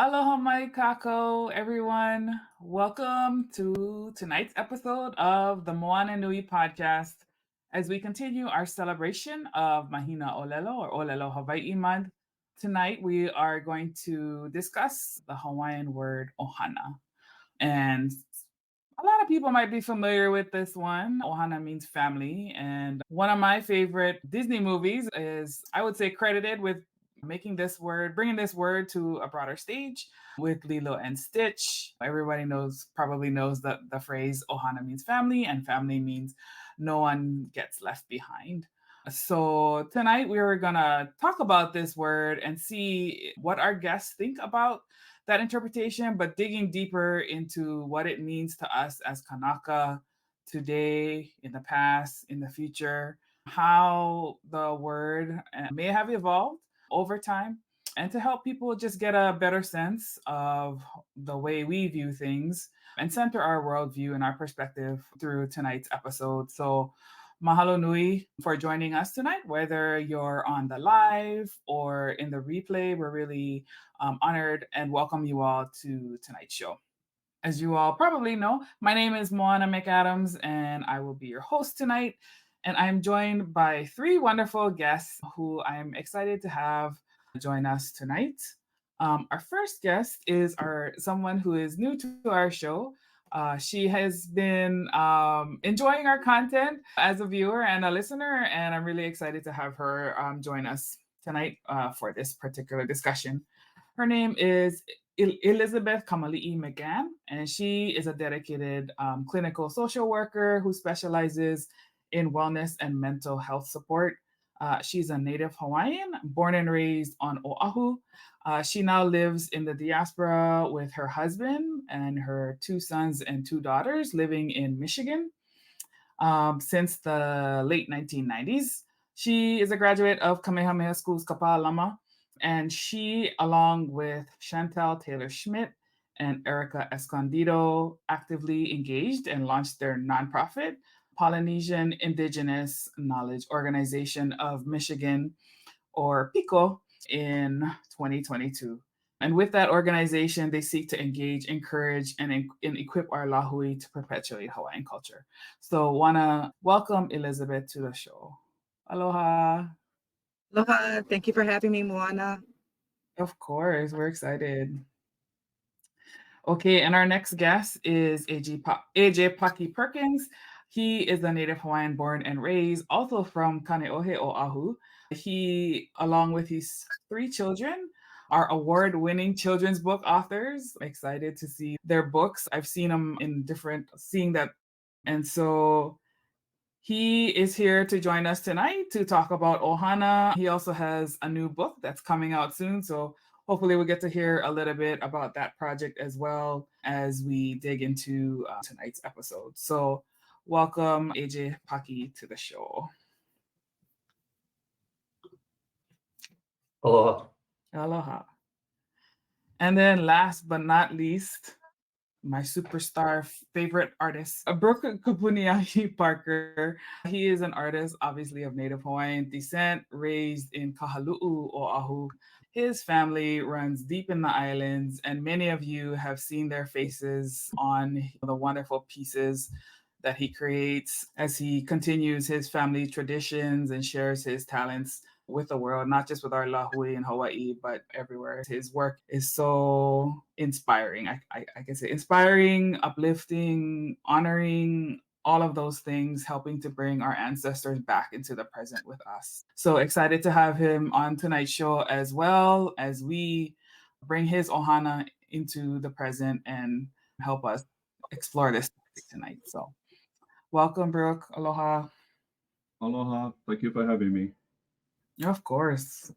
Aloha mai kako, everyone. Welcome to tonight's episode of the Moana Nui Podcast as we continue our celebration of Mahina Olelo or Olelo Hawaii Month. Tonight we are going to discuss the Hawaiian word ʻOHANA. And a lot of people might be familiar with this one. ʻOHANA means family. And one of my favorite Disney movies is, I would say, credited with bringing this word to a broader stage with Lilo and Stitch. Everybody probably knows that the phrase ʻOHANA means family, and family means no one gets left behind. So tonight we are going to talk about this word and see what our guests think about that interpretation, but digging deeper into what it means to us as Kanaka today, in the past, in the future, how the word may have evolved over time, and to help people just get a better sense of the way we view things and center our worldview and our perspective through tonight's episode. So mahalo nui for joining us tonight, whether you're on the live or in the replay. We're really honored and welcome you all to tonight's show. As you all probably know, my name is Moana McAdams, and I will be your host tonight. And I'm joined by three wonderful guests who I'm excited to have join us tonight. Our first guest is someone who is new to our show. She has been enjoying our content as a viewer and a listener, and I'm really excited to have her join us tonight for this particular discussion. Her name is Elizabeth McGann, and she is a dedicated clinical social worker who specializes in wellness and mental health support. She's a Native Hawaiian, born and raised on Oahu. She now lives in the diaspora with her husband and her two sons and two daughters living in Michigan since the late 1990s. She is a graduate of Kamehameha School's Kapalama, and she, along with Chantal Taylor-Schmidt and Erica Escondido, actively engaged and launched their nonprofit, Polynesian Indigenous Knowledge Organization of Michigan, or PICO, in 2022. And with that organization, they seek to engage, encourage, and equip our lahui to perpetuate Hawaiian culture. So want to welcome Elizabeth to the show. Aloha. Aloha. Thank you for having me, Moana. Of course, we're excited. Okay, and our next guest is AJ Paki Perkins. He is a Native Hawaiian born and raised, also from Kaneohe, Oahu. He, along with his three children, are award-winning children's book authors. I'm excited to see their books. I've seen them seeing that. And so he is here to join us tonight to talk about ʻOHANA. He also has a new book that's coming out soon. So hopefully we'll get to hear a little bit about that project as well as we dig into tonight's episode. So welcome AJ Paki to the show. Aloha. Aloha. And then last but not least, my superstar favorite artist, Brook Kapukuniahi Parker. He is an artist, obviously of Native Hawaiian descent, raised in Kahalu'u, Oahu. His family runs deep in the islands, and many of you have seen their faces on the wonderful pieces that he creates as he continues his family traditions and shares his talents with the world, not just with our lahui in Hawaii, but everywhere. His work is so inspiring. I can say inspiring, uplifting, honoring, all of those things, helping to bring our ancestors back into the present with us. So excited to have him on tonight's show as well as we bring his ʻOHANA into the present and help us explore this topic tonight. So welcome, Brooke. Aloha. Aloha. Thank you for having me. Of course.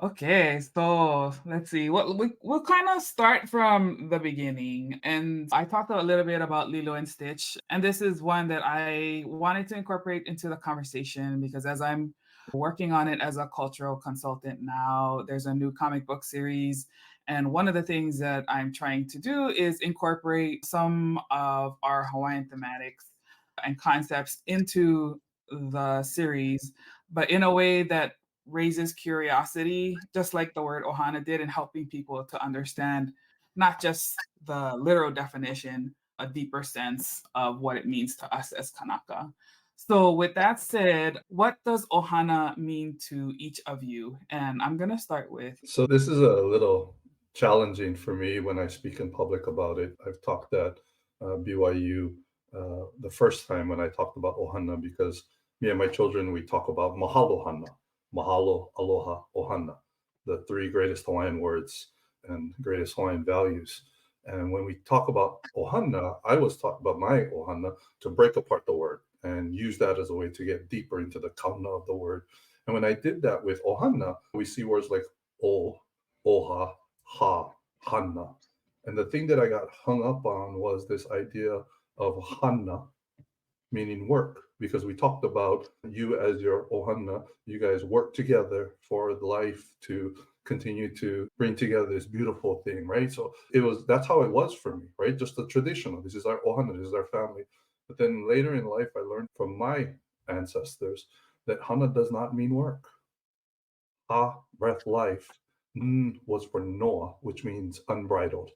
Okay, so let's see. We'll kind of start from the beginning. And I talked a little bit about Lilo and Stitch. And this is one that I wanted to incorporate into the conversation because as I'm working on it as a cultural consultant now, there's a new comic book series. And one of the things that I'm trying to do is incorporate some of our Hawaiian thematics and concepts into the series, but in a way that raises curiosity, just like the word ohana did, in helping people to understand not just the literal definition, a deeper sense of what it means to us as Kanaka. So, with that said, what does ohana mean to each of you? And I'm going to start with. So this is a little challenging for me when I speak in public about it. I've talked at BYU the first time when I talked about ohana, because me and my children, we talk about mahalo hana, mahalo, aloha, ohana, the three greatest Hawaiian words and greatest Hawaiian values. And when we talk about ohana, I was talking about my ohana to break apart the word and use that as a way to get deeper into the kauna of the word. And when I did that with ohana, we see words like o, oha, ha, hana. And the thing that I got hung up on was this idea of hana, meaning work, because we talked about you as your ohana, you guys work together for life to continue to bring together this beautiful thing, right? So that's how it was for me, right? Just the traditional, this is our ohana, this is our family. But then later in life, I learned from my ancestors that hana does not mean work. Ha, breath, life. N was for Noah, which means unbridled.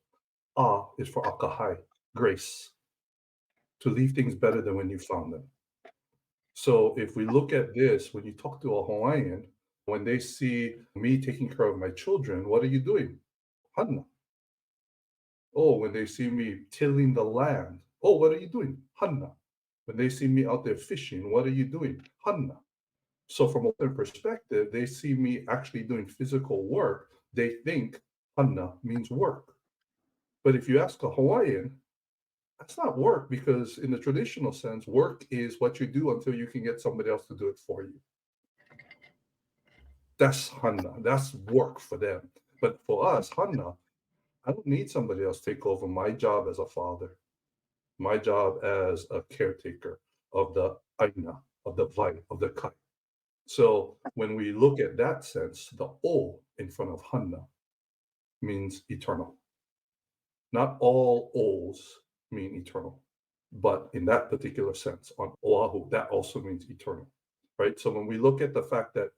A is for akahai, grace, to leave things better than when you found them. So if we look at this, when you talk to a Hawaiian, when they see me taking care of my children, what are you doing? Hana. Oh, when they see me tilling the land, oh, what are you doing? Hana. When they see me out there fishing, what are you doing? Hana. So from their perspective, they see me actually doing physical work. They think hana means work. But if you ask a Hawaiian, that's not work, because in the traditional sense, work is what you do until you can get somebody else to do it for you. That's hana. That's work for them. But for us, hana, I don't need somebody else to take over my job as a father, my job as a caretaker of the aina, of the vai, of the kai. So when we look at that sense, the O in front of hana means eternal. Not all O's mean eternal, but in that particular sense, on Oahu, that also means eternal, right? So when we look at the fact that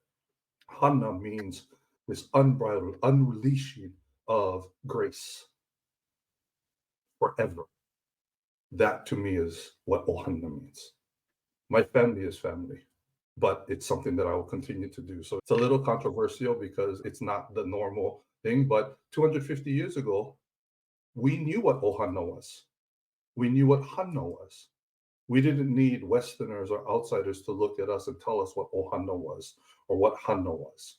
hana means this unbridled, unleashing of grace forever, that to me is what ohana means. My family is family, but it's something that I will continue to do. So it's a little controversial because it's not the normal thing, but 250 years ago, we knew what ohana was. We knew what hana was. We didn't need Westerners or outsiders to look at us and tell us what ohana was or what hana was.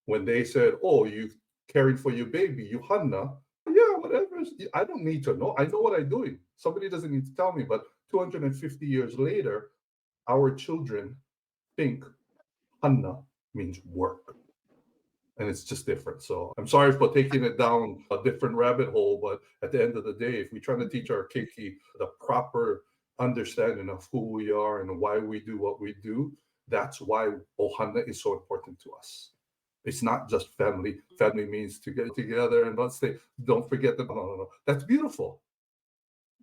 When they said, oh, you caring for your baby, you hana, yeah, whatever. I don't need to know. I know what I'm doing. Somebody doesn't need to tell me. But 250 years later, our children think hana means work. And it's just different. So I'm sorry for taking it down a different rabbit hole, but at the end of the day, if we're trying to teach our keiki the proper understanding of who we are and why we do what we do, that's why ohana is so important to us. It's not just family. Family means to get together and don't forget that. No. That's beautiful.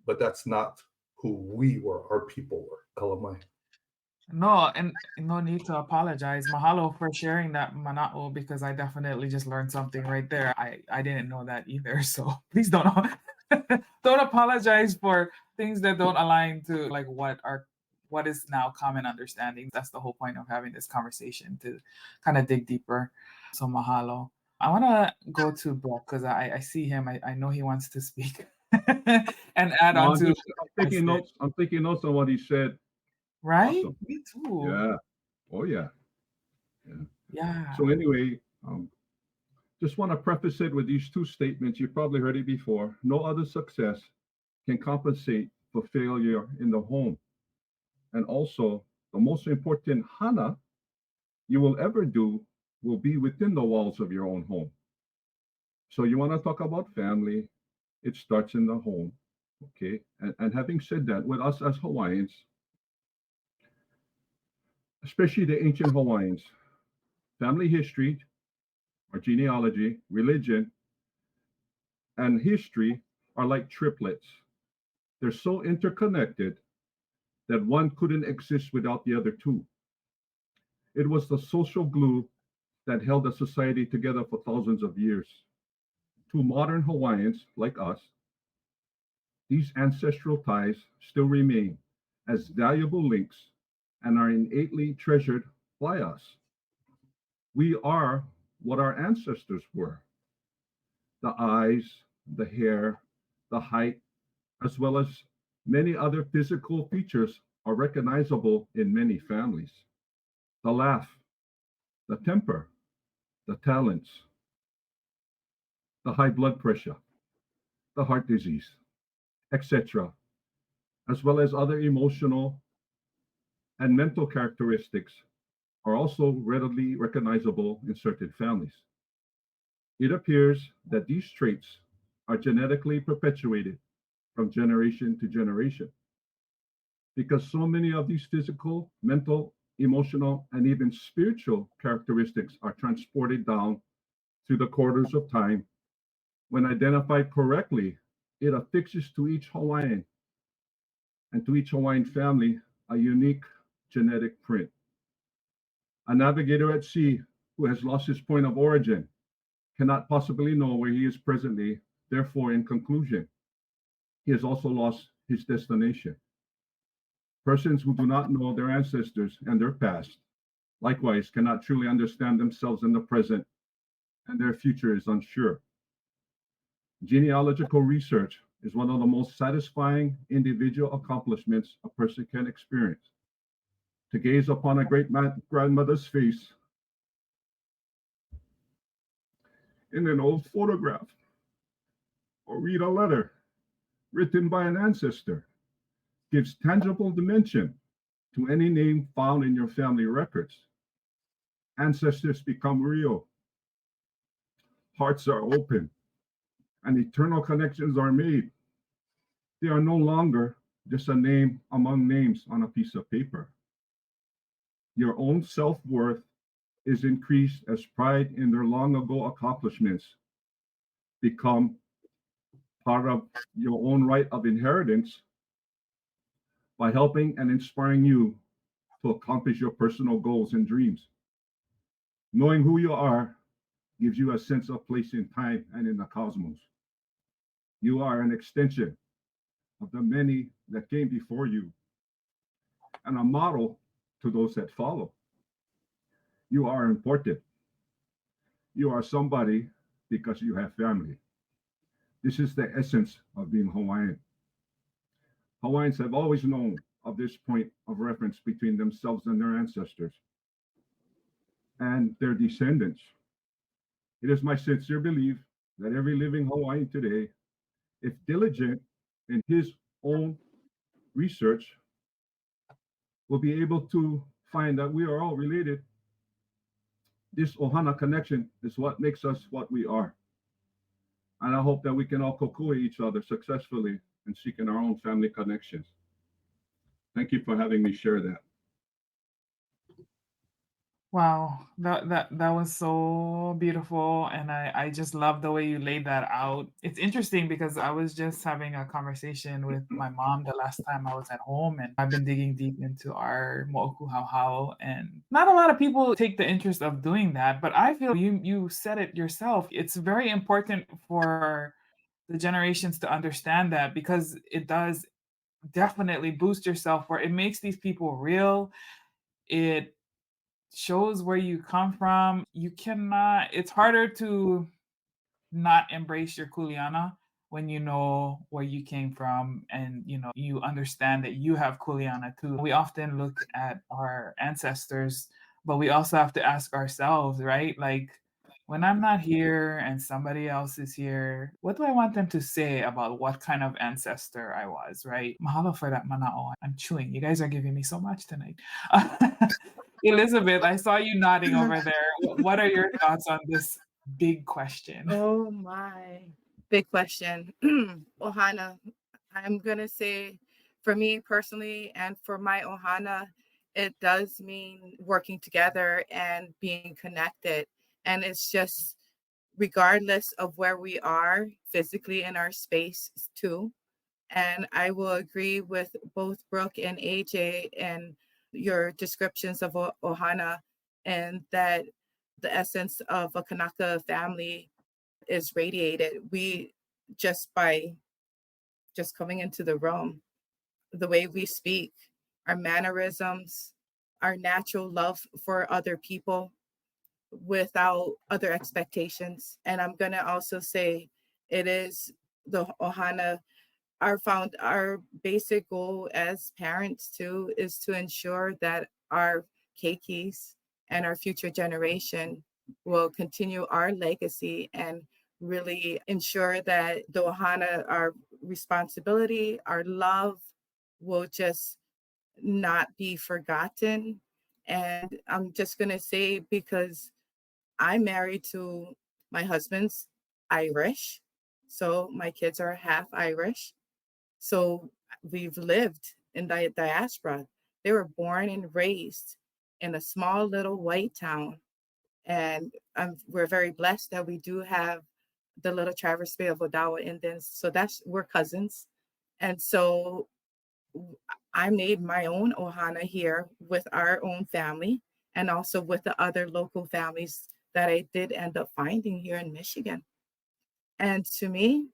But that's not who we were, our people were. Kalamai. No, and no need to apologize. Mahalo for sharing that mana'o, because I definitely just learned something right there. I didn't know that either. So please don't don't apologize for things that don't align to like what is now common understanding. That's the whole point of having this conversation, to kind of dig deeper. So mahalo. I want to go to Brook because I see him. I know he wants to speak and add No, on to. I'm taking notes. I'm taking notes on what he said. Right? Awesome. Me too. Yeah. Oh yeah. Yeah. So anyway, just want to preface it with these two statements. You've probably heard it before. No other success can compensate for failure in the home. And also, the most important hana you will ever do will be within the walls of your own home. So you want to talk about family, it starts in the home. Okay. And having said that, with us as Hawaiians, especially the ancient Hawaiians, family history, our genealogy, religion, and history are like triplets. They're so interconnected that one couldn't exist without the other two. It was the social glue that held a society together for thousands of years. To modern Hawaiians like us, these ancestral ties still remain as valuable links and are innately treasured by us. We are what our ancestors were. The eyes, the hair, the height, as well as many other physical features are recognizable in many families. The laugh, the temper, the talents, the high blood pressure, the heart disease, etc., as well as other emotional and mental characteristics are also readily recognizable in certain families. It appears that these traits are genetically perpetuated from generation to generation because so many of these physical, mental, emotional, and even spiritual characteristics are transported down through the corridors of time. When identified correctly, it affixes to each Hawaiian and to each Hawaiian family a unique genetic print. A navigator at sea who has lost his point of origin cannot possibly know where he is presently. Therefore, in conclusion, he has also lost his destination. Persons who do not know their ancestors and their past, likewise, cannot truly understand themselves in the present, and their future is unsure. Genealogical research is one of the most satisfying individual accomplishments a person can experience. To gaze upon a great grandmother's face in an old photograph, or read a letter written by an ancestor gives tangible dimension to any name found in your family records. Ancestors become real. Hearts are open, and eternal connections are made. They are no longer just a name among names on a piece of paper. Your own self-worth is increased as pride in their long ago accomplishments become part of your own right of inheritance by helping and inspiring you to accomplish your personal goals and dreams. Knowing who you are gives you a sense of place in time and in the cosmos. You are an extension of the many that came before you and a model to those that follow. You are important. You are somebody because you have family. This is the essence of being Hawaiian. Hawaiians have always known of this point of reference between themselves and their ancestors and their descendants. It is my sincere belief that every living Hawaiian today, if diligent in his own research, will be able to find that we are all related. This ʻOHANA connection is what makes us what we are. And I hope that we can all kokua each other successfully in seeking our own family connections. Thank you for having me share that. Wow, that was so beautiful, and I just love the way you laid that out. It's interesting because I was just having a conversation with my mom the last time I was at home, and I've been digging deep into our mo'oku hauhau, and not a lot of people take the interest of doing that, but I feel you said it yourself. It's very important for the generations to understand that because it does definitely boost your self-worth. It makes these people real. It shows where you come from. You cannot, it's harder to not embrace your kuleana when you know where you came from and you understand that you have kuleana too. We often look at our ancestors, but we also have to ask ourselves, right? Like, when I'm not here and somebody else is here, what do I want them to say about what kind of ancestor I was, right? Mahalo for that, mana'o. I'm chewing. You guys are giving me so much tonight. Elizabeth, I saw you nodding over there. What are your thoughts on this big question? Oh my, big question. ʻOHANA, I'm gonna say for me personally and for my ʻOHANA, it does mean working together and being connected. And it's just regardless of where we are physically in our space too. And I will agree with both Brooke and AJ and your descriptions of ʻOHANA, and that the essence of a Kanaka family is radiated. We by just coming into the room, the way we speak, our mannerisms, our natural love for other people without other expectations. And I'm going to also say it is the ʻOHANA. Our basic goal as parents too is to ensure that our keikis and our future generation will continue our legacy and really ensure that the ʻOHANA, our responsibility, our love, will just not be forgotten. And I'm just going to say, because I'm married to my husband's Irish, so my kids are half Irish. So we've lived in the diaspora. They were born and raised in a small little white town. And we're very blessed that we do have the little Traverse Bay of Odawa Indians. So we're cousins. And so I made my own ʻOHANA here with our own family and also with the other local families that I did end up finding here in Michigan. And to me,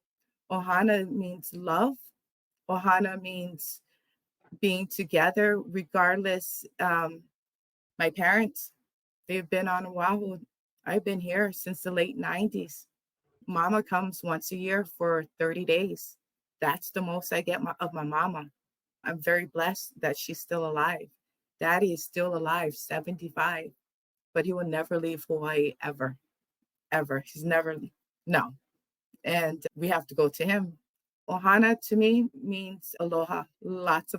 ʻOHANA means love. ʻOHANA means being together regardless. My parents, they've been on Oahu. I've been here since the late 90s. Mama comes once a year for 30 days. That's the most I get of my mama. I'm very blessed that she's still alive. Daddy is still alive, 75, but he will never leave Hawaii ever, ever. He's never, no. And we have to go to him. ʻOHANA to me means aloha, lots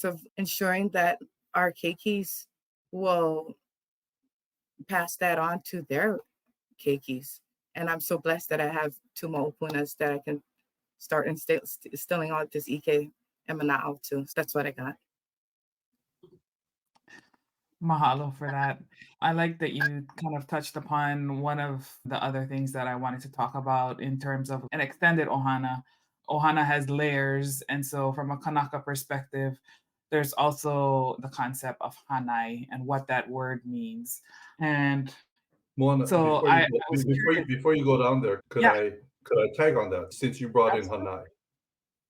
of ensuring that our keikis will pass that on to their keikis. And I'm so blessed that I have two mo'opunas that I can start instilling all this ike and mana'o too. So that's what I got. Mahalo for that. I like that you kind of touched upon one of the other things that I wanted to talk about in terms of an extended ʻOHANA. ʻOHANA has layers. And so from a Kanaka perspective, there's also the concept of hanai and what that word means. And Moana, so before you go down there, could I tag on that since you brought in hanai,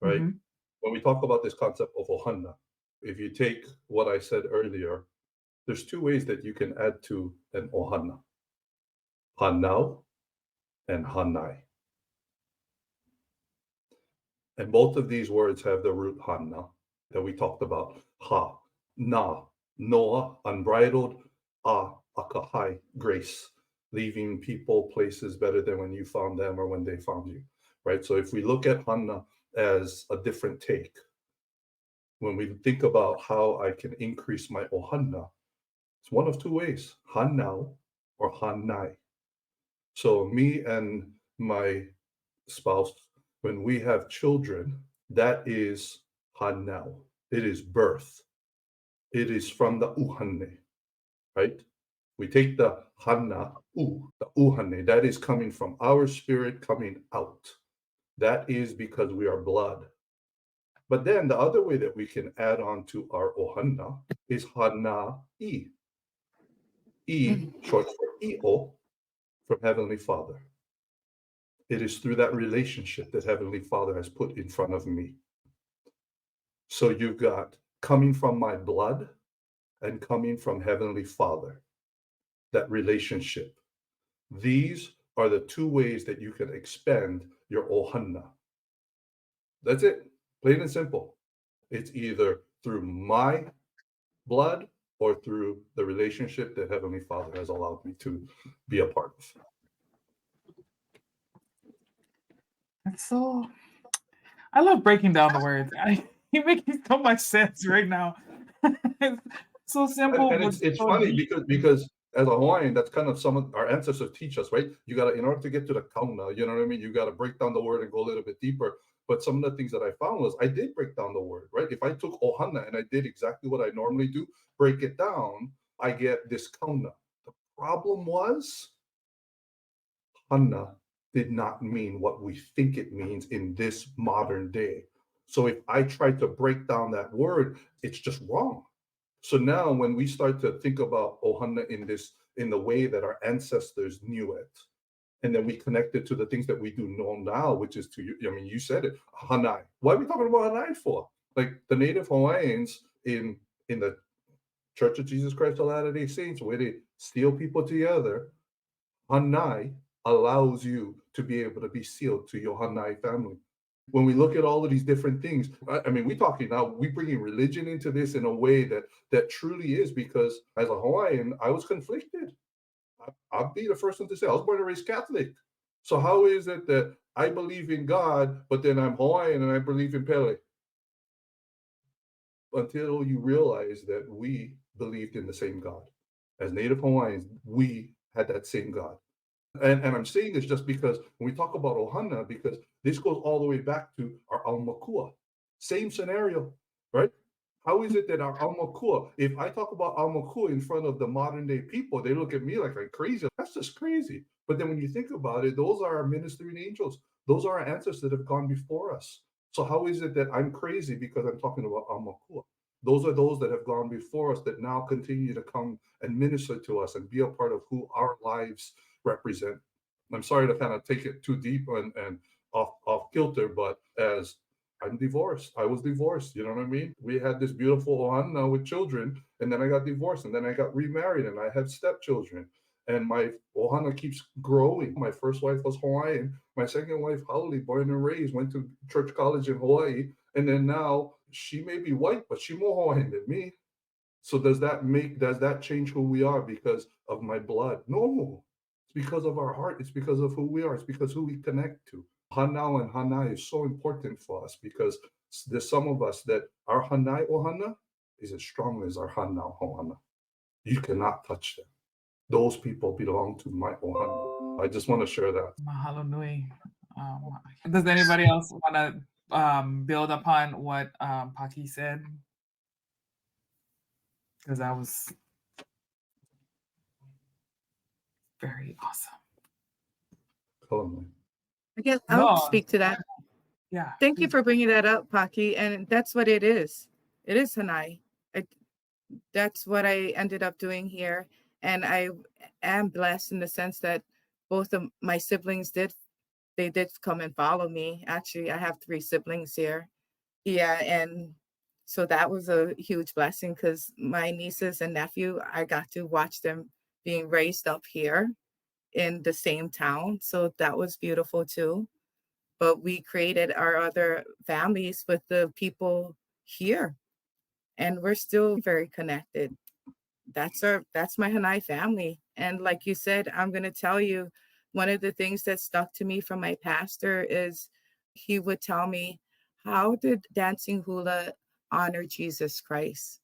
right? Mhm. When we talk about this concept of ʻOHANA, if you take what I said earlier, there's two ways that you can add to an ʻOHANA: hanau and hanai. And both of these words have the root hana that we talked about. Ha, na, noa, unbridled, akahai, grace, leaving people, places better than when you found them or when they found you, right? So if we look at hana as a different take, when we think about how I can increase my ʻOHANA, it's one of two ways: hanau or hanai. So me and my spouse, when we have children, that is hanau. It is birth. It is from the ʻuhane, right? We take the hana, the ʻuhane, that is coming from our spirit coming out. That is because we are blood. But then the other way that we can add on to our ʻOHANA is hana'i. Short for i'o, from Heavenly Father. It is through that relationship that Heavenly Father has put in front of me. So you've got coming from my blood and coming from Heavenly Father, that relationship. These are the two ways that you can expend your ʻOHANA. That's it, plain and simple. It's either through my blood or through the relationship that Heavenly Father has allowed me to be a part of. It's so, I love breaking down the words. You're making so much sense right now. It's so simple. And but it's so funny deep. because as a Hawaiian, that's kind of some of our ancestors teach us, right? You got to, in order to get to the kauna, you know what I mean? You got to break down the word and go a little bit deeper. But some of the things that I found was I did break down the word, right? If I took ʻOHANA and I did exactly what I normally do, break it down, I get this kauna. The problem was hana did not mean what we think it means in this modern day. So if I try to break down that word, it's just wrong. So now when we start to think about ʻOHANA in this in the way that our ancestors knew it. And then we connect it to the things that we do know now, which is you said it, Hanai. Why are we talking about Hanai for? Like the Native Hawaiians in the Church of Jesus Christ of Latter-day Saints, where they seal people together, Hanai allows you to be able to be sealed to your Hanai family. When we look at all of these different things, we talking now, we bringing religion into this in a way that truly is, because as a Hawaiian, I was conflicted. I'll be the first one to say I was born and raised Catholic. So how is it that I believe in God, but then I'm Hawaiian and I believe in Pele? Until you realize that we believed in the same God. As Native Hawaiians, we had that same God. And I'm saying this just because when we talk about ʻOHANA, because this goes all the way back to our Aumakua. Same scenario, right? How is it that our Aumakua, if I talk about Aumakua in front of the modern day people, they look at me like I'm crazy. That's just crazy. But then when you think about it, those are our ministering angels. Those are our ancestors that have gone before us. So how is it that I'm crazy because I'm talking about Aumakua? Those are those that have gone before us that now continue to come and minister to us and be a part of who our lives represent. I'm sorry to kind of take it too deep and off kilter, but as I'm divorced, I was divorced, you know what I mean? We had this beautiful ʻOHANA with children, and then I got divorced, and then I got remarried, and I had stepchildren. And my ʻOHANA keeps growing. My first wife was Hawaiian. My second wife, Hauli, born and raised, went to church college in Hawaii. And then now she may be white, but she's more Hawaiian than me. So does that change who we are because of my blood? No, it's because of our heart. It's because of who we are. It's because who we connect to. Hanau and Hanai is so important for us because there's some of us that our Hanai ʻOHANA is as strong as our Hanau ʻOHANA. You cannot touch them. Those people belong to my ʻOHANA. I just want to share that. Mahalo nui. Does anybody else want to build upon what Paki said? Because that was very awesome. I guess I'll speak to that. Yeah. Thank you for bringing that up, Paki. And that's what it is. It is Hanai. That's what I ended up doing here. And I am blessed in the sense that both of my siblings did come and follow me. Actually, I have 3 siblings here. Yeah, and so that was a huge blessing because my nieces and nephew, I got to watch them being raised up here in the same town. So that was beautiful too. But we created our other families with the people here. And we're still very connected. That's my Hanai family. And like you said, I'm going to tell you, one of the things that stuck to me from my pastor is he would tell me, how did dancing hula honor Jesus Christ?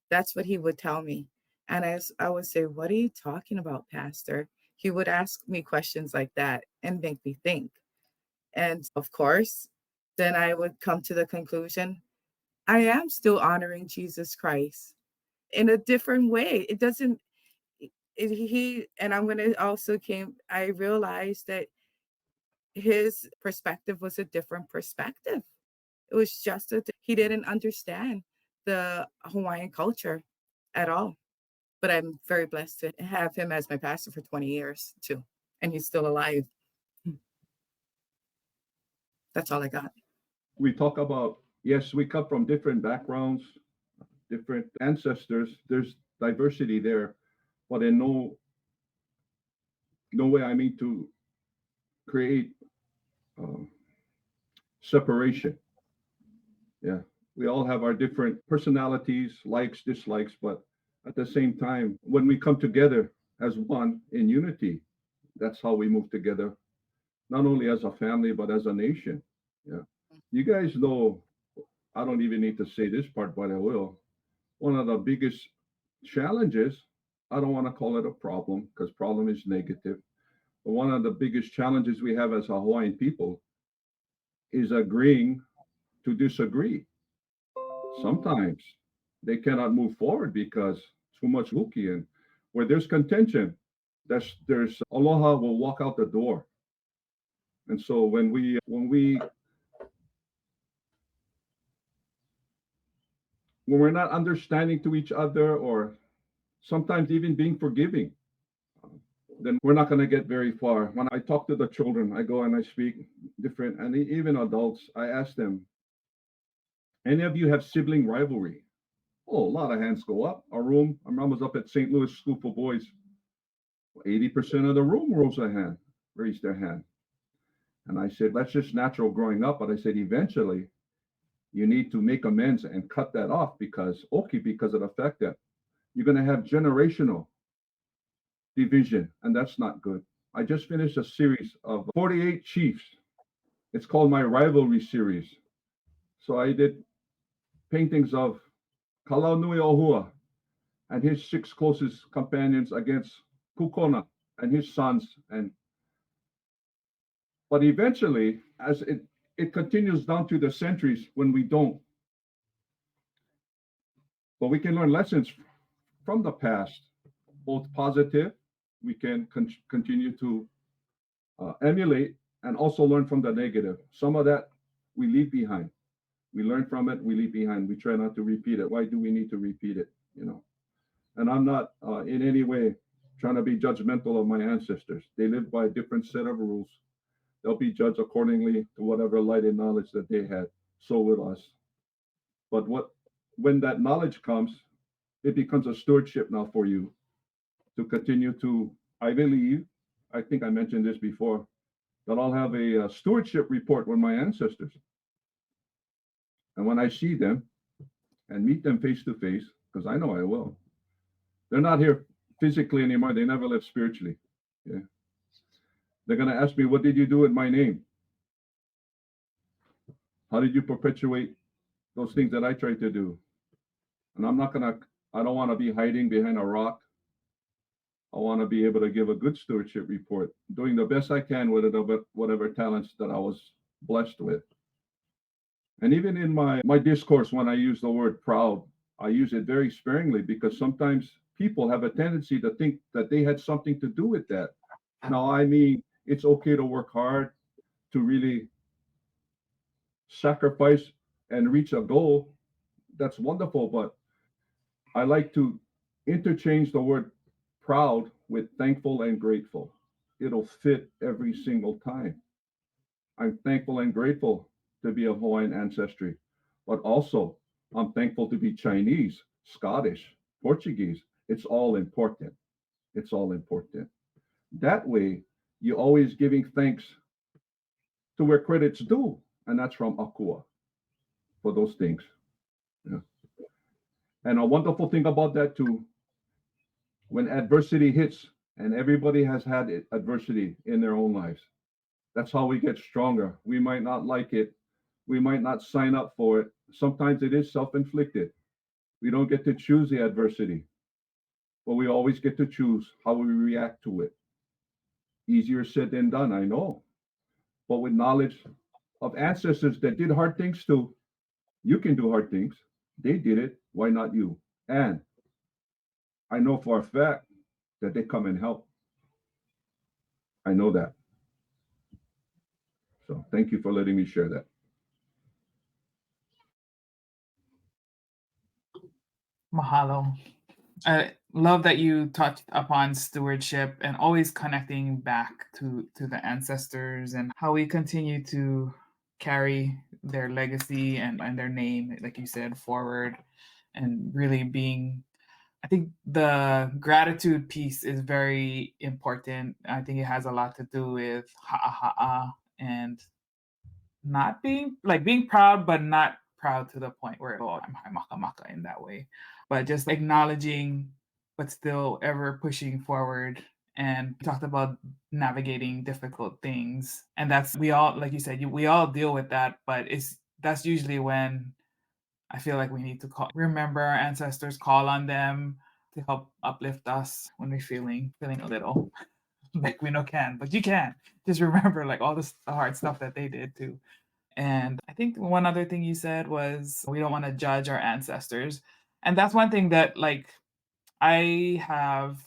That's what he would tell me. And I would say, what are you talking about, Pastor? He would ask me questions like that and make me think. And of course, then I would come to the conclusion, I am still honoring Jesus Christ in a different way. It doesn't, and I'm going to also I realized that his perspective was a different perspective. It was just he didn't understand the Hawaiian culture at all. But I'm very blessed to have him as my pastor for 20 years too. And he's still alive. That's all I got. We talk about, yes, we come from different backgrounds, different ancestors. There's diversity there, but in no way I mean to create separation. Yeah, we all have our different personalities, likes, dislikes, but at the same time, when we come together as one in unity, that's how we move together, not only as a family, but as a nation. Yeah. You guys know, I don't even need to say this part, but I will. One of the biggest challenges, I don't want to call it a problem because problem is negative, but one of the biggest challenges we have as a Hawaiian people is agreeing to disagree. Sometimes they cannot move forward because too much luki, and where there's contention, there's aloha will walk out the door. And so when we're not understanding to each other, or sometimes even being forgiving, then we're not going to get very far. When I talk to the children, I go and I speak different, and even adults, I ask them, any of you have sibling rivalry? Oh, a lot of hands go up. Our mom was up at St. Louis School for Boys. 80% of the room raised their hand. And I said, that's just natural growing up. But I said, eventually, you need to make amends and cut that off because it affects that. You're going to have generational division, and that's not good. I just finished a series of 48 chiefs. It's called my rivalry series. So I did paintings of Kalau Nui Ohua and his 6 closest companions against Kukona and his sons. But eventually, as it continues down through the centuries when we don't. But we can learn lessons from the past, both positive, we can continue to emulate, and also learn from the negative. Some of that we leave behind. We learn from it, we leave behind. We try not to repeat it. Why do we need to repeat it? And I'm not in any way trying to be judgmental of my ancestors. They lived by a different set of rules. They'll be judged accordingly to whatever light and knowledge that they had. So will us. But when that knowledge comes, it becomes a stewardship now for you to continue to, I believe, I think I mentioned this before, that I'll have a stewardship report with my ancestors. And when I see them and meet them face to face, because I know I will, they're not here physically anymore. They never lived spiritually. Yeah. They're going to ask me, what did you do with my name? How did you perpetuate those things that I tried to do? And I don't want to be hiding behind a rock. I want to be able to give a good stewardship report, doing the best I can with whatever talents that I was blessed with. And even in my discourse, when I use the word proud, I use it very sparingly because sometimes people have a tendency to think that they had something to do with that. Now, I mean, it's okay to work hard, to really sacrifice and reach a goal. That's wonderful, but I like to interchange the word proud with thankful and grateful. It'll fit every single time. I'm thankful and grateful to be of Hawaiian ancestry, but also I'm thankful to be Chinese, Scottish, Portuguese. It's all important. It's all important. That way, you're always giving thanks to where credit's due, and that's from Akua for those things. Yeah. And a wonderful thing about that too, when adversity hits, and everybody has had adversity in their own lives, that's how we get stronger. We might not like it. We might not sign up for it. Sometimes it is self-inflicted. We don't get to choose the adversity, but we always get to choose how we react to it. Easier said than done, I know. But with knowledge of ancestors that did hard things too, you can do hard things. They did it. Why not you? And I know for a fact that they come and help. I know that. So thank you for letting me share that. Mahalo. I love that you touched upon stewardship and always connecting back to the ancestors and how we continue to carry their legacy and their name, like you said, forward, and really being, I think the gratitude piece is very important. I think it has a lot to do with ha'aha'a and not being proud, but not proud to the point where, oh, I'm maka in that way, but just acknowledging, but still ever pushing forward. And we talked about navigating difficult things, and that's, we all, like you said, we all deal with that, but that's usually when I feel like we need to remember our ancestors, call on them to help uplift us when we're feeling a little like we can, but you can just remember like all the hard stuff that they did too. And I think one other thing you said was we don't want to judge our ancestors. And that's one thing that like I have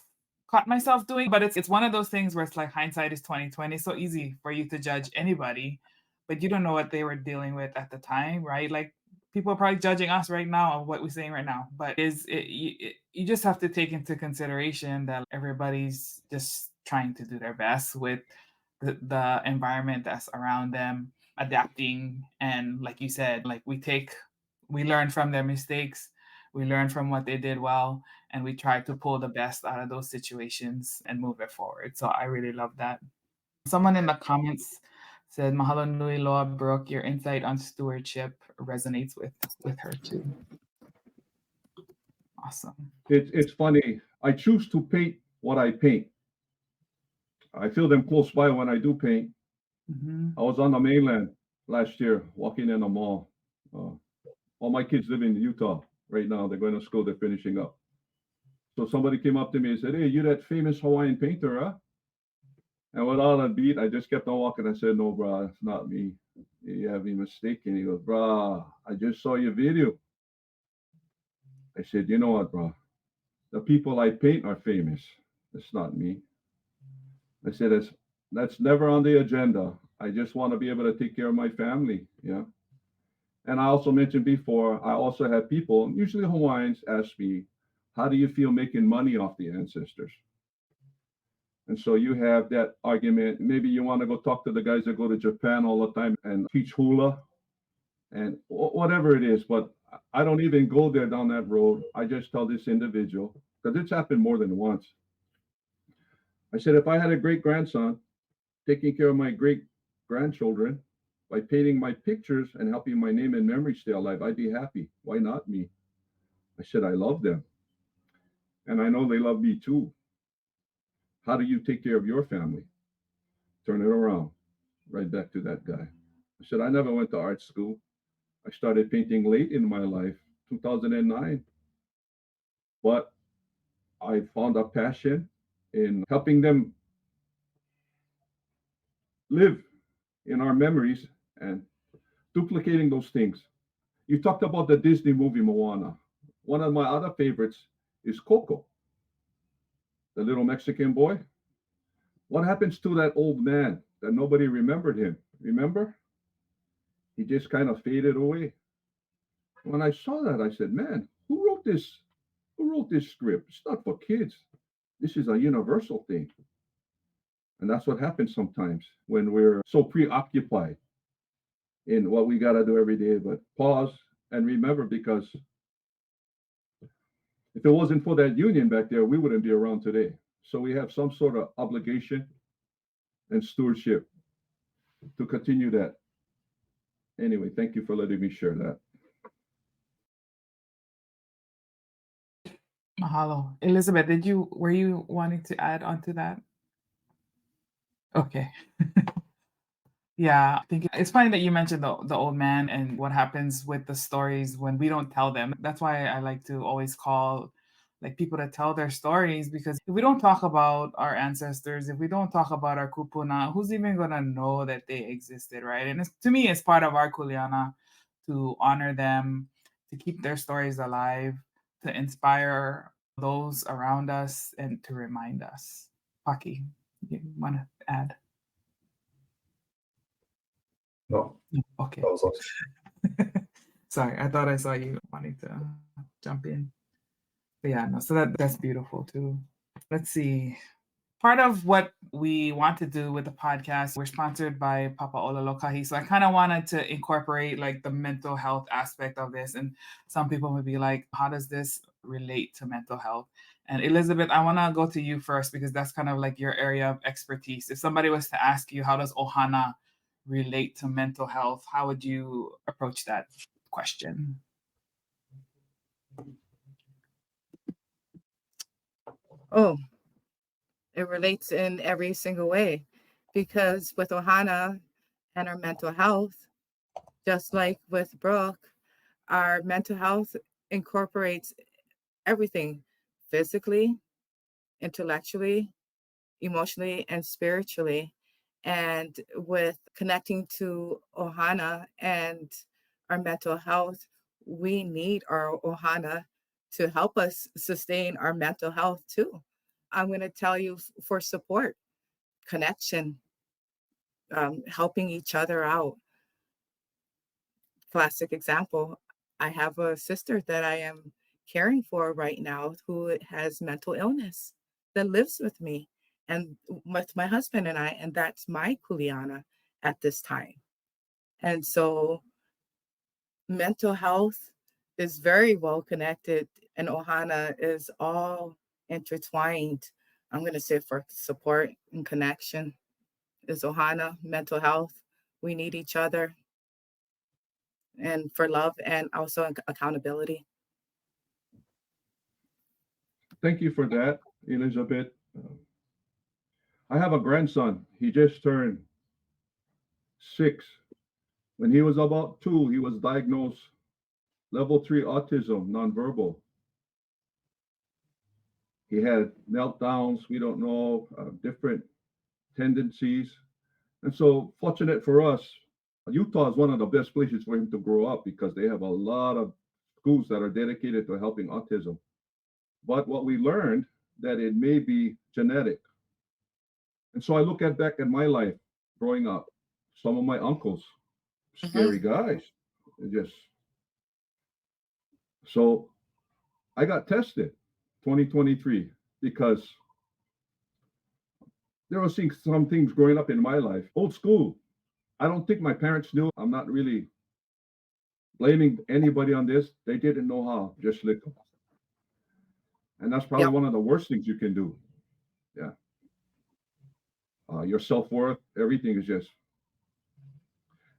caught myself doing, but it's one of those things where it's like hindsight is 2020. It's so easy for you to judge anybody, but you don't know what they were dealing with at the time, right? Like people are probably judging us right now of what we're saying right now, but you just have to take into consideration that everybody's just trying to do their best with the environment that's around them, adapting. And like you said, like we learn from their mistakes, we learn from what they did well, and we try to pull the best out of those situations and move it forward. So I really love that. Someone in the comments said, "Mahalo nui loa, Brooke. Your insight on stewardship resonates with her too." Awesome. It's funny. I choose to paint what I paint. I feel them close by when I do paint. Mhm. I was on the mainland last year, walking in a mall. All my kids live in Utah right now. They're going to school. They're finishing up. So somebody came up to me and said, "Hey, you that famous Hawaiian painter, huh?" And without a beat, I just kept on walking. I said, "No, brah, it's not me. You have me mistaken." He goes, "Brah, I just saw your video." I said, "You know what, brah? The people I paint are famous. It's not me." I said, that's never on the agenda. I just want to be able to take care of my family. Yeah. And I also mentioned before, I also have people, usually Hawaiians, ask me, "How do you feel making money off the ancestors?" And so you have that argument. Maybe you want to go talk to the guys that go to Japan all the time and teach hula and whatever it is. But I don't even go there down that road. I just tell this individual, because it's happened more than once. I said, if I had a great grandson taking care of my great grandchildren by painting my pictures and helping my name and memory stay alive, I'd be happy. Why not me? I said, I love them. And I know they love me too. How do you take care of your family? Turn it around. Right back to that guy. I said, I never went to art school. I started painting late in my life, 2009. But I found a passion in helping them live in our memories and duplicating those things. You talked about the Disney movie Moana. One of my other favorites is Coco, the little Mexican boy. What happens to that old man that nobody remembered him? Remember? He just kind of faded away. When I saw that, I said, man, who wrote this? Who wrote this script? It's not for kids. This is a universal thing. And that's what happens sometimes when we're so preoccupied in what we got to do every day. But pause and remember, because if it wasn't for that union back there, we wouldn't be around today. So we have some sort of obligation and stewardship to continue that. Anyway, thank you for letting me share that. Mahalo. Elizabeth, were you wanting to add on to that? Okay. Yeah, I think it's funny that you mentioned the old man and what happens with the stories when we don't tell them. That's why I like to always call like people to tell their stories, because if we don't talk about our ancestors, if we don't talk about our kupuna, who's even gonna know that they existed, right? And to me, it's part of our kuleana to honor them, to keep their stories alive, to inspire those around us, and to remind us. Paki, you want to add? No, Okay. that was awesome. Sorry, I thought I saw you wanting to jump in. But yeah, no, so that's beautiful too. Let's see. Part of what we want to do with the podcast, we're sponsored by Papa Ola Lōkahi. So I kind of wanted to incorporate like the mental health aspect of this. And some people would be like, how does this relate to mental health? And Elizabeth, I want to go to you first, because that's kind of like your area of expertise. If somebody was to ask you, how does ʻOHANA relate to mental health, how would you approach that question? Oh, it relates in every single way, because with ʻOHANA and our mental health, just like with Brooke, our mental health incorporates everything: physically, intellectually, emotionally, and spiritually. And with connecting to ʻOHANA and our mental health, we need our ʻOHANA to help us sustain our mental health too. I'm going to tell you, for support, connection, helping each other out. Classic example, I have a sister that I am caring for right now who has mental illness that lives with me. and with my husband and I, and that's my kuleana at this time. And so mental health is very well connected, and ʻOHANA is all intertwined. I'm going to say for support and connection is ʻOHANA, mental health. We need each other, and for love and also accountability. Thank you for that, Elizabeth. I have a grandson. He just turned 6. When he was about 2, he was diagnosed level 3 autism, nonverbal. He had meltdowns, we don't know, different tendencies. And so, fortunate for us, Utah is one of the best places for him to grow up because they have a lot of schools that are dedicated to helping autism. But what we learned that it may be genetic. And so I look back at my life growing up. Some of my uncles, scary guys. So I got tested 2023 because there were some things growing up in my life. Old school. I don't think my parents knew. I'm not really blaming anybody on this. They didn't know how. Just lick them. And that's probably one of the worst things you can do. Yeah. Your self-worth, everything is just.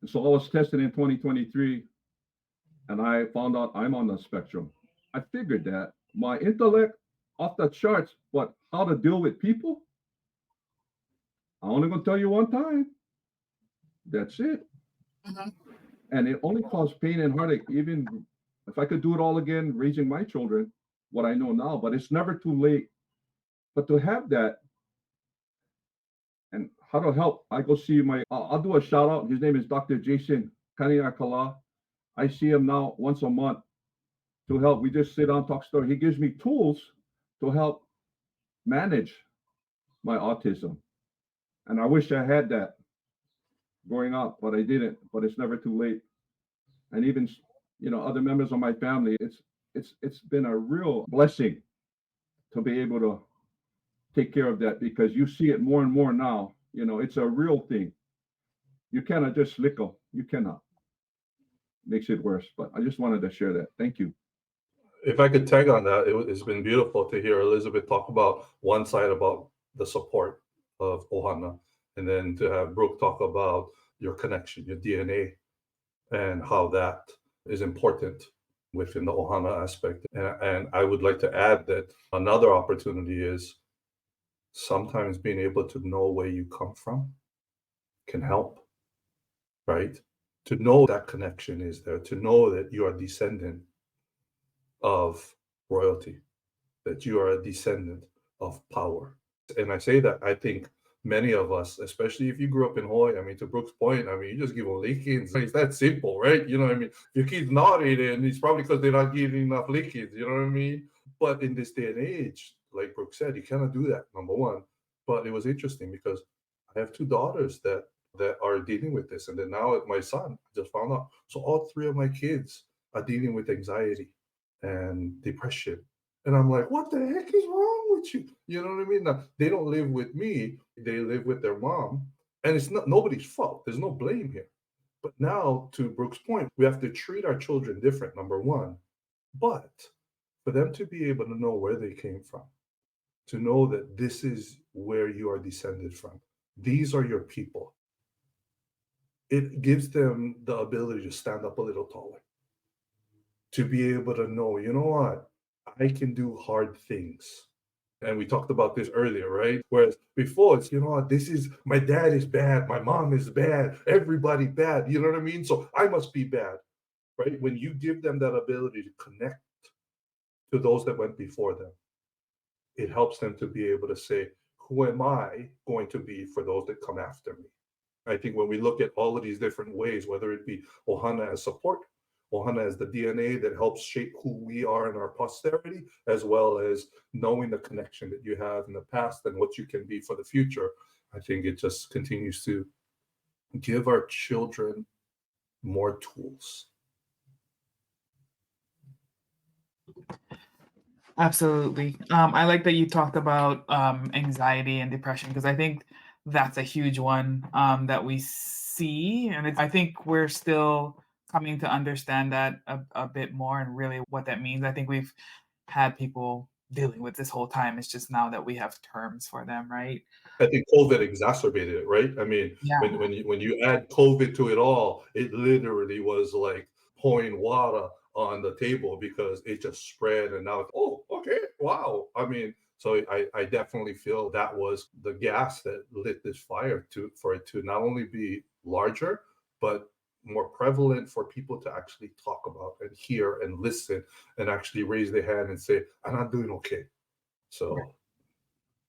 And so I was tested in 2023, and I found out I'm on the spectrum. I figured that my intellect off the charts, but how to deal with people, I'm only going to tell you one time. That's it. And it only caused pain and heartache. Even if I could do it all again, raising my children, what I know now, but it's never too late. But to have that, and how to help, I go see I'll do a shout out. His name is Dr. Jason Kaniakala. I see him now once a month to help. We just sit down, talk story. He gives me tools to help manage my autism. And I wish I had that growing up, but I didn't. But it's never too late. And even, other members of my family, it's been a real blessing to be able to take care of that, because you see it more and more now. It's a real thing. You cannot just lick them. You cannot. Makes it worse. But I just wanted to share that. Thank you. If I could tag on that, it's been beautiful to hear Elizabeth talk about one side about the support of ʻOHANA, and then to have Brook talk about your connection, your DNA, and how that is important within the ʻOHANA aspect. And I would like to add that another opportunity is sometimes being able to know where you come from can help, right? To know that connection is there, to know that you are a descendant of royalty, that you are a descendant of power. And I say that, I think many of us, especially if you grew up in Hawaii, to Brook's point, you just give them lickings. It's that simple, right? You know what I mean? If your kid's naughty, then it's probably because they're not giving enough lickings, you know what I mean? But in this day and age, like Brook said, you cannot do that, number one. But it was interesting because I have 2 daughters that are dealing with this. And then now my son, I just found out. So all 3 of my kids are dealing with anxiety and depression. And I'm like, what the heck is wrong with you? You know what I mean? Now, they don't live with me. They live with their mom. And it's not nobody's fault. There's no blame here. But now, to Brook's point, we have to treat our children different, number one. But for them to be able to know where they came from, to know that this is where you are descended from, these are your people, it gives them the ability to stand up a little taller, to be able to know, you know what, I can do hard things. And we talked about this earlier, right? Whereas before, it's, you know what, this is, my dad is bad, my mom is bad, everybody bad, you know what I mean? So I must be bad, right? When you give them that ability to connect to those that went before them, it helps them to be able to say, who am I going to be for those that come after me? I think when we look at all of these different ways, whether it be ʻOHANA as support, ʻOHANA as the DNA that helps shape who we are in our posterity, as well as knowing the connection that you have in the past and what you can be for the future, I think it just continues to give our children more tools. Absolutely. I like that you talked about anxiety and depression because I think that's a huge one that we see, and I think we're still coming to understand that a bit more and really what that means. I think we've had people dealing with this whole time. It's just now that we have terms for them, right? I think COVID exacerbated it, right? I mean, Yeah. when you add COVID to it all, it literally was like pouring water on the table because it just spread, and now it's, oh, okay, wow. I mean, so I definitely feel that was the gas that lit this fire for it to not only be larger, but more prevalent for people to actually talk about and hear and listen and actually raise their hand and say, I'm not doing okay. So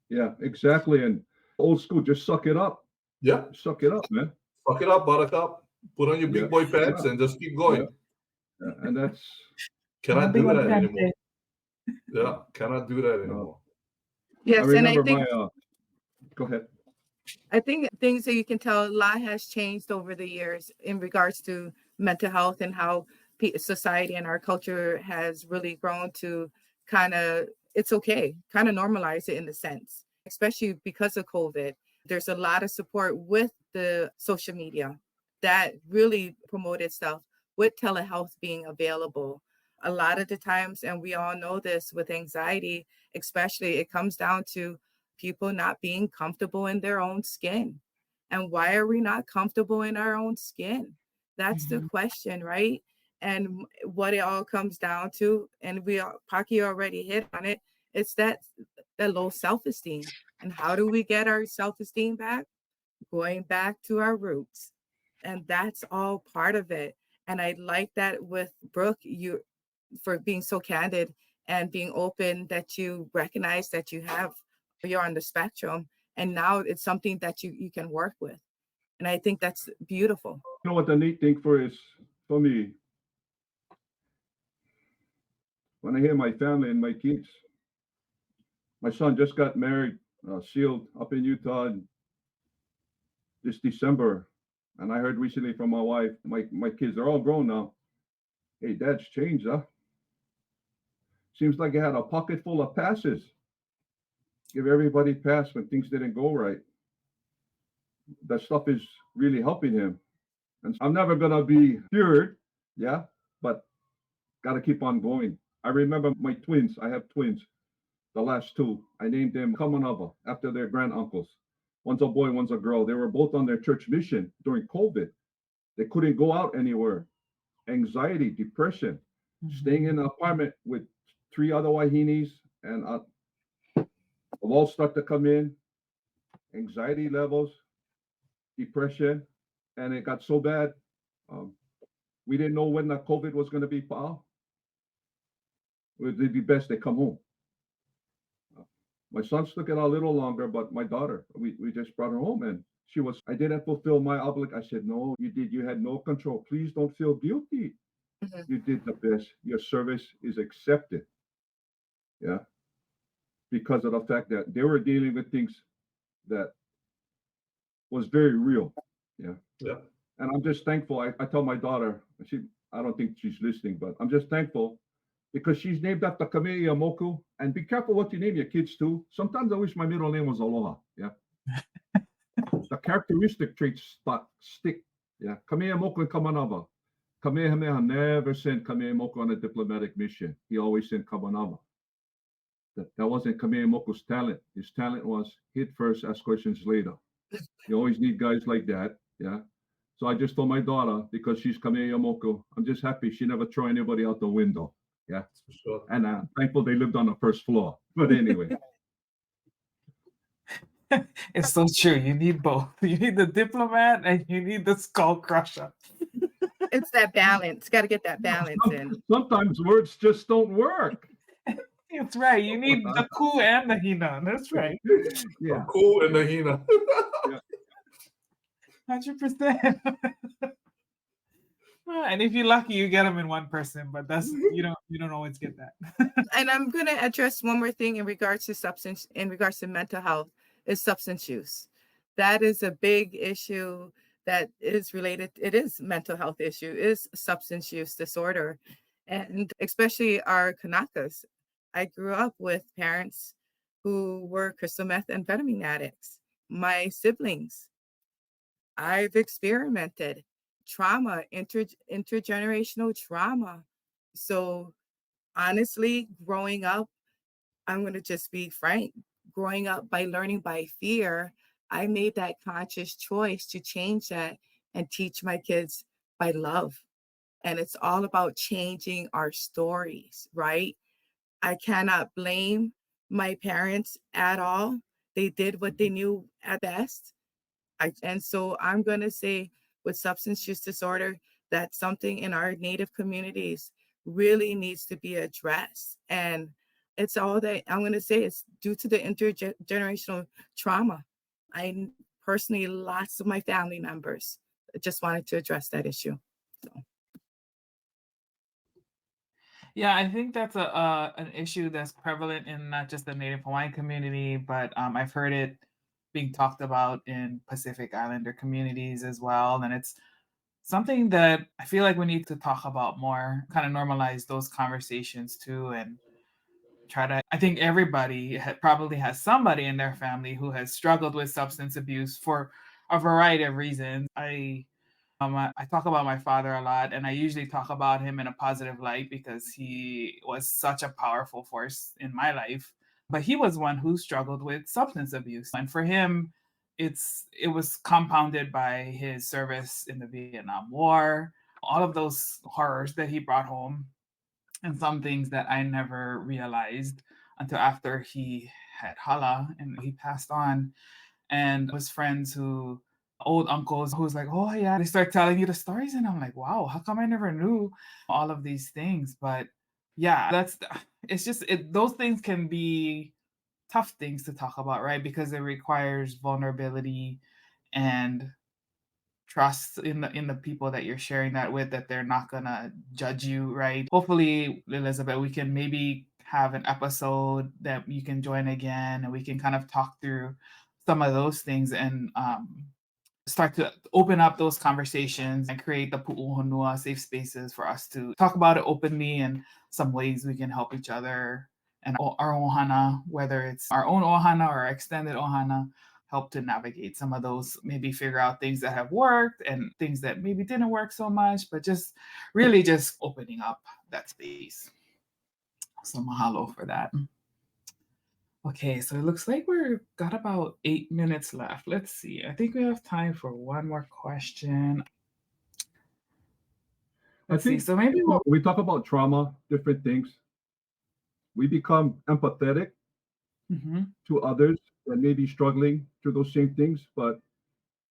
Yeah, exactly. And old school, just suck it up. yeah, Suck it up, man. fuck it up, buttercup. Put on your Yeah, big boy suck it pants up. and just keep Yeah, going. yeah. And that's Don't Cannot be do what that Pam anymore. said. Yeah, cannot do that I anymore. Yes, and I remember think go ahead. I think things that you can tell a lot has changed over the years in regards to mental health and how society and our culture has really grown to kind of, it's okay, kind of normalize it in the sense, especially because of COVID. There's a lot of support with the social media that really promoted stuff with telehealth being available. A lot of the times, and we all know this with anxiety, especially, it comes down to people not being comfortable in their own skin. And why are we not comfortable in our own skin? That's the Mhm. question, right? And what it all comes down to, and Paki already hit on it, it's that low self-esteem. And how do we get our self-esteem back? Going back to our roots. And that's all part of it. And I like that with Brooke, you for being so candid and being open that you recognize that you're on the spectrum, and now it's something that you can work with. And I think that's beautiful. You know what the neat thing for me, when I hear my family and my kids, my son just got married, sealed up in Utah this December. And I heard recently from my wife, my kids, they're all grown now. Hey, dad's changed, huh? Seems like he had a pocket full of passes. Give everybody pass when things didn't go right. That stuff is really helping him. And I'm never gonna be cured, yeah, but gotta keep on going. I remember my twins. I have twins. The last two, I named them Kamanava after their granduncles. One's a boy, one's a girl. They were both on their church mission during COVID. They couldn't go out anywhere. Anxiety, depression, staying in an apartment with three other Wahinis, and the walls start to come in, anxiety levels, depression, and it got so bad. Um, we didn't know when the COVID was going to be. It'd be best they come home. My son took it a little longer, but my daughter, we just brought her home, and I didn't fulfill my obligation. I said, no, you did. You had no control. Please don't feel guilty. Mhm. You did the best. Your service is accepted. Yeah. Because of the fact that they were dealing with things that was very real. Yeah. Yeah. And I'm just thankful. I tell my daughter, I don't think she's listening, but I'm just thankful because she's named after Kamea Moku. And be careful what you name your kids too. Sometimes I wish my middle name was Aloha. Yeah. The characteristic traits stick. Yeah. Kamea Moku and Kamanava. Kamehameha never sent Kamea Moku on a diplomatic mission. He always sent Kamanava. That wasn't Kamea Moku's talent. His talent was hit first, ask questions later. You always need guys like that. Yeah. So I just told my daughter, because she's Kamea Moku, I'm just happy she never threw anybody out the window. Yeah. For sure. And I'm thankful they lived on the first floor. But anyway. It's so true. You need both. You need the diplomat and you need the skull crusher. It's that balance. Got to get that balance in. Sometimes words just don't work. That's right. You need the ku and the hina. That's right. Yeah. Cool and the Hina. 100%. And if you're lucky, you get them in one person, but that's you don't always get that. And I'm going to address one more thing in regards to mental health, is substance use. That is a big issue that is related. It is mental health issue, is substance use disorder. And especially our Kanakas. I grew up with parents who were crystal methamphetamine addicts. My siblings, I've experimented trauma, intergenerational trauma. So honestly, growing up, I'm going to just be frank, growing up by learning by fear, I made that conscious choice to change that and teach my kids by love. And it's all about changing our stories, right? I cannot blame my parents at all. They did what they knew at best. And so I'm going to say with substance use disorder, that's something in our Native communities really needs to be addressed. And it's all that I'm going to say is due to the intergenerational trauma. I personally, lots of my family members just wanted to address that issue. So. Yeah, I think that's an issue that's prevalent in not just the Native Hawaiian community, but I've heard it being talked about in Pacific Islander communities as well. And it's something that I feel like we need to talk about more, kind of normalize those conversations too, and try to. I think everybody probably has somebody in their family who has struggled with substance abuse for a variety of reasons. I talk about my father a lot, and I usually talk about him in a positive light because he was such a powerful force in my life. But he was one who struggled with substance abuse, and for him, it was compounded by his service in the Vietnam War, all of those horrors that he brought home, and some things that I never realized until after he had hala and he passed on. And his friends who old uncles who's like, oh yeah, they start telling you the stories, and I'm like, wow, how come I never knew all of these things? But yeah, it's just those things can be tough things to talk about, right? Because it requires vulnerability and trust in the people that you're sharing that with, that they're not gonna judge you, right? Hopefully, Elizabeth, we can maybe have an episode that you can join again, and we can kind of talk through some of those things and start to open up those conversations and create the pu'uhonua safe spaces for us to talk about it openly, and some ways we can help each other and our ohana, whether it's our own ohana or our extended ohana, help to navigate some of those, maybe figure out things that have worked and things that maybe didn't work so much, but just really just opening up that space. So mahalo for that. Okay, so it looks like we've got about 8 minutes left. Let's see. I think we have time for one more question. I think So maybe we talk about trauma, different things. We become empathetic to others that may be struggling through those same things. But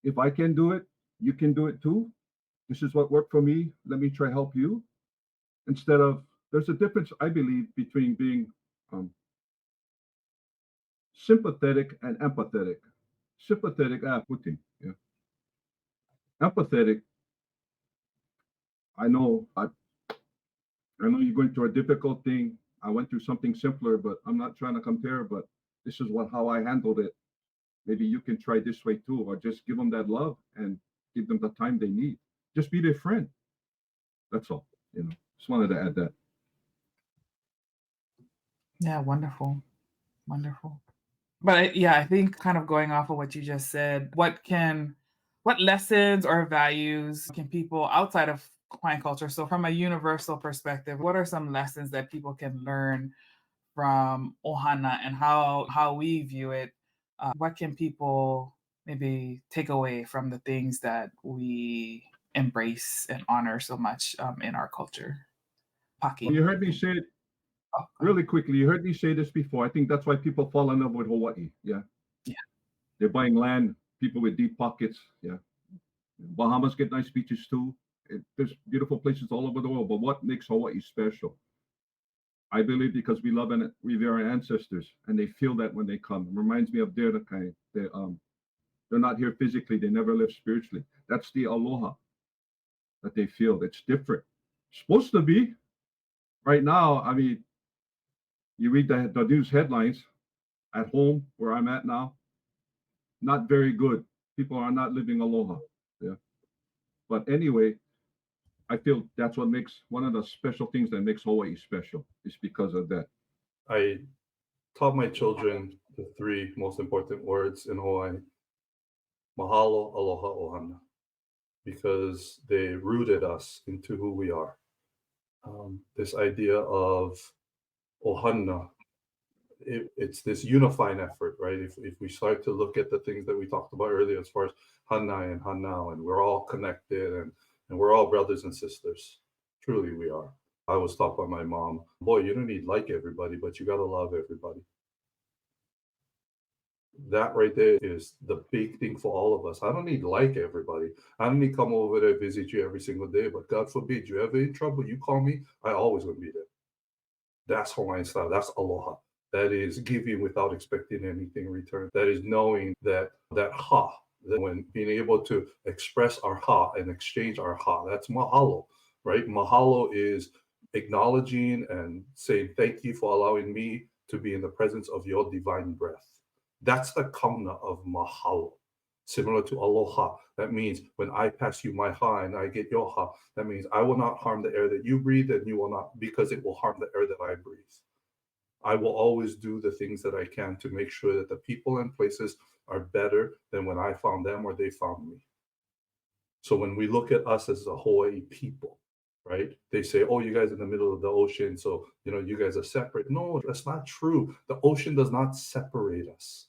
if I can do it, you can do it too. This is what worked for me. Let me try help you. Instead of, there's a difference, I believe, between being sympathetic and empathetic. Sympathetic, Putin. Yeah. Empathetic. I know you're going through a difficult thing. I went through something simpler, but I'm not trying to compare. But this is how I handled it. Maybe you can try this way too, or just give them that love and give them the time they need. Just be their friend. That's all. Just wanted to add that. Yeah, wonderful. But I think kind of going off of what you just said, what lessons or values can people outside of Hawaiian culture, so from a universal perspective, what are some lessons that people can learn from ʻOHANA and how we view it? What can people maybe take away from the things that we embrace and honor so much in our culture? Paki. You heard me say it really quickly. You heard me say this before. I think that's why people fall in love with Hawaii. Yeah. They're buying land, people with deep pockets. Yeah. Bahamas get nice beaches too. There's beautiful places all over the world. But what makes Hawaii special? I believe because we love and revere our ancestors, and they feel that when they come. It reminds me of their kind. They're not here physically. They never live spiritually. That's the aloha that they feel. It's different. It's supposed to be. Right now, I mean, you read the news headlines at home where I'm at now. Not very good. People are not living aloha. Yeah. But anyway, I feel that's what makes one of the special things that makes Hawaii special is because of that. I taught my children the three most important words in Hawaii: mahalo, aloha, ohana, because they rooted us into who we are. This idea of ohana, it's this unifying effort, right? If we start to look at the things that we talked about earlier, as far as hanai and hanao, and we're all connected, and we're all brothers and sisters. Truly, we are. I was taught by my mom, boy, you don't need like everybody, but you got to love everybody. That right there is the big thing for all of us. I don't need like everybody. I don't need to come over there visit you every single day, but God forbid you ever in trouble, you call me, I always gonna be there. That's Hawaiian style. That's aloha. That is giving without expecting anything in return. That is knowing that ha, that when being able to express our ha and exchange our ha, that's mahalo, right? Mahalo is acknowledging and saying thank you for allowing me to be in the presence of your divine breath. That's the kauna of mahalo. Similar to aloha, that means when I pass you my ha and I get your ha, that means I will not harm the air that you breathe, and you will not, because it will harm the air that I breathe. I will always do the things that I can to make sure that the people and places are better than when I found them or they found me. So when we look at us as a Hawaii people, right? They say, oh, you guys are in the middle of the ocean, so you guys are separate. No, that's not true. The ocean does not separate us.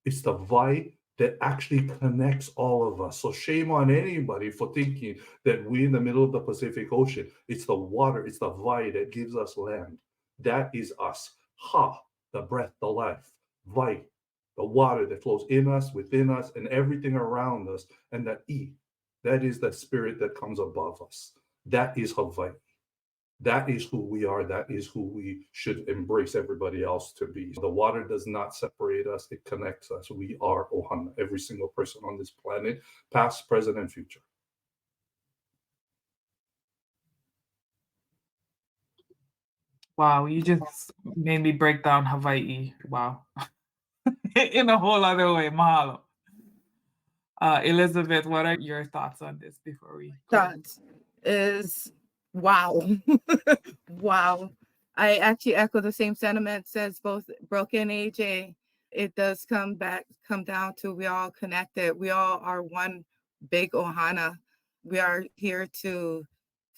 It's the vai that actually connects all of us. So shame on anybody for thinking that we're in the middle of the Pacific Ocean. It's the water, it's the vai that gives us land. That is us. Ha, the breath, the life. Vai, the water that flows in us, within us, and everything around us. And the I, that is the spirit that comes above us. That is Hawaii. That is who we are. That is who we should embrace everybody else to be. The water does not separate us. It connects us. We are ʻOHANA, every single person on this planet, past, present, and future. Wow, you just made me break down Hawaii. Wow. In a whole other way. Mahalo. Elizabeth, what are your thoughts on this before we Thoughts is wow. Wow. I actually echo the same sentiments as both Brooke and AJ. It does come down to we all connected. We all are one big ʻOHANA. We are here to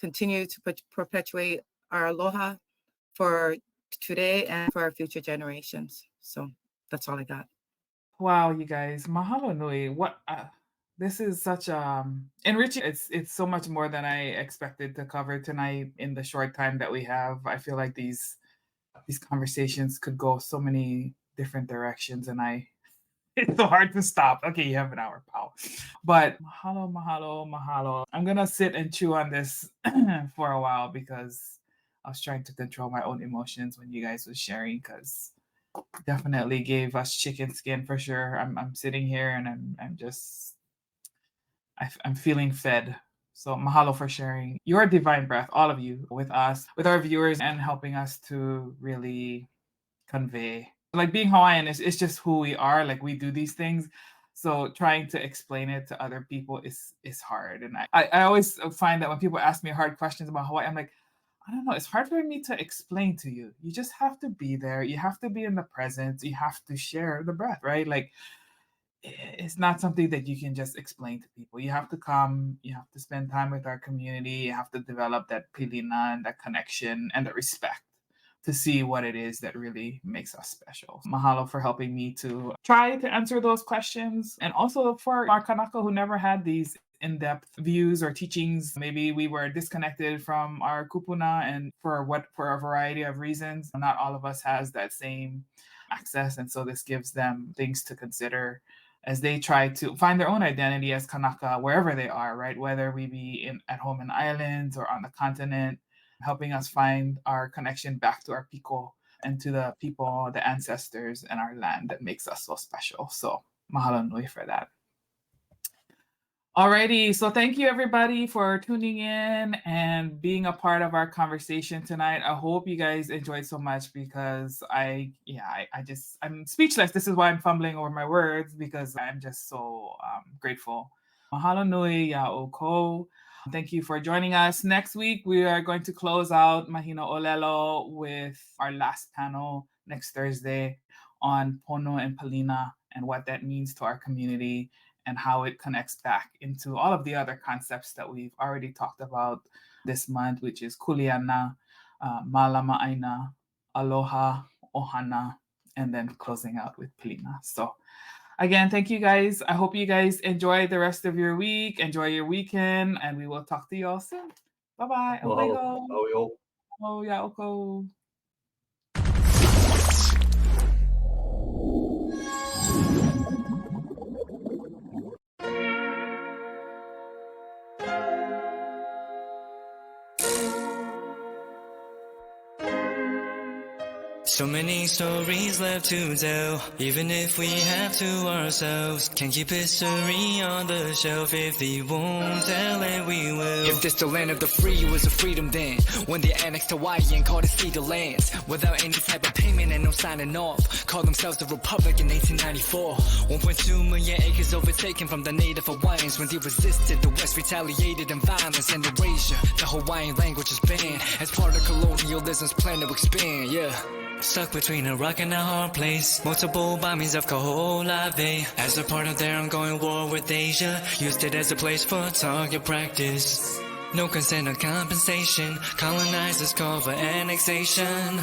continue to perpetuate our aloha for today and for our future generations. So that's all I got. Wow, you guys, mahalo nui. What this is such enriching. It's so much more than I expected to cover tonight in the short time that we have. I feel like these conversations could go so many different directions, and it's so hard to stop. Okay, you have an hour, pal. But mahalo, mahalo, mahalo. I'm gonna sit and chew on this for a while because I was trying to control my own emotions when you guys was sharing, because definitely gave us chicken skin for sure. I'm sitting here and I'm feeling fed. So mahalo for sharing your divine breath, all of you, with us, with our viewers, and helping us to really convey. Like being Hawaiian is just who we are. Like we do these things. So trying to explain it to other people is hard. And I always find that when people ask me hard questions about Hawaii, I'm like, I don't know, it's hard for me to explain to you. You just have to be there. You have to be in the presence. You have to share the breath, right? Like it's not something that you can just explain to people. You have to come, you have to spend time with our community. You have to develop that pilina and that connection and the respect to see what it is that really makes us special. Mahalo for helping me to try to answer those questions. And also for our kanaka who never had these in-depth views or teachings. Maybe we were disconnected from our kupuna, and for a variety of reasons, not all of us has that same access. And so this gives them things to consider as they try to find their own identity as kanaka wherever they are, right? Whether we be at home in islands or on the continent, helping us find our connection back to our piko and to the people, the ancestors, and our land that makes us so special. So mahalo nui for that. Alrighty, so thank you everybody for tuning in and being a part of our conversation tonight. I hope you guys enjoyed so much, because I'm speechless. This is why I'm fumbling over my words, because I'm just so grateful. Mahalo nui ya ʻoukou. Thank you for joining us. Next week, we are going to close out Mahina Olelo with our last panel next Thursday on Pono and Palina and what that means to our community and how it connects back into all of the other concepts that we've already talked about this month, which is Kuleana, Malama Aina, Aloha, ʻOHANA, and then closing out with Palina. So again, thank you guys. I hope you guys enjoy the rest of your week, enjoy your weekend, and we will talk to you all soon. Bye-bye. Mahalo. Oh, yeah, okay. So many stories left to tell, even if we have to ourselves. Can't keep history on the shelf. If we won't tell it, we will. If this the land of the free, it was a freedom then. When they annexed Hawaii and called it cedar lands, without any type of payment and no signing off. Called themselves the Republic in 1894. 1.2 million acres overtaken from the Native Hawaiians. When they resisted, the West retaliated in violence and erasure. The Hawaiian language is banned as part of colonialism's plan to expand, yeah. Stuck between a rock and a hard place. Multiple bombings of Kaho'olawe. As a part of their ongoing war with Asia, used it as a place for target practice. No consent or compensation. Colonizers call for annexation.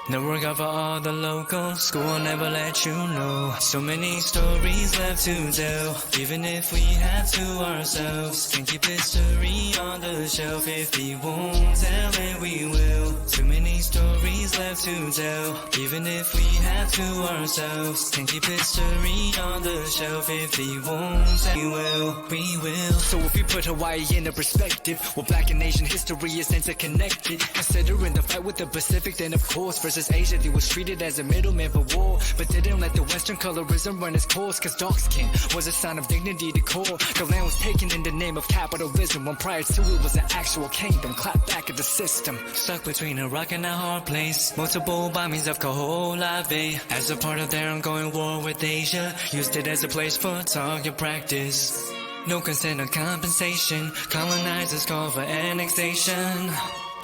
Never cover all the locals. School will never let you know. So many stories left to tell, even if we have to ourselves. Can't keep history on the shelf. If we won't tell it, we will. Too many stories left to tell, even if we have to ourselves. Can't keep history on the shelf. If we won't tell it, we will. We will. So if we put Hawaii into perspective, well, Black and Asian history is interconnected. Considering the fight with the Pacific, then of course versus Asia, they was treated as a middleman for war, but didn't let the Western colorism run its course. Cause dark skin was a sign of dignity to core. The land was taken in the name of capitalism, when prior to it was an actual kingdom. Clap back at the system. Stuck between a rock and a hard place. Multiple bombings of Kaho'olawe. As a part of their ongoing war with Asia, used it as a place for target practice. No consent or compensation. Colonizers call for annexation.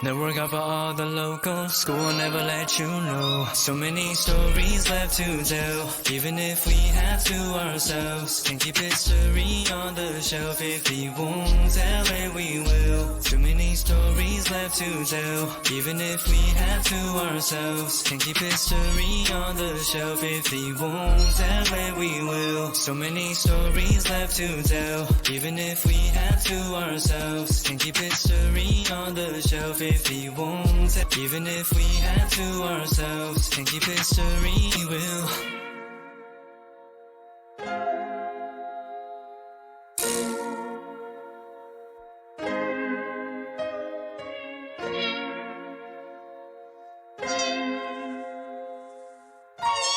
Never cover all the locals. School will never let you know. So many stories left to tell, even if we have to ourselves. Can't keep history on the shelf. If we won't tell it, we will. Too many stories left to tell, even if we have to ourselves. Can't keep history on the shelf. If we won't tell it, we will. So many stories left to tell, even if we have to ourselves. Can't keep history on the shelf. If we won't, even if we have to ourselves. Can't keep history, we will.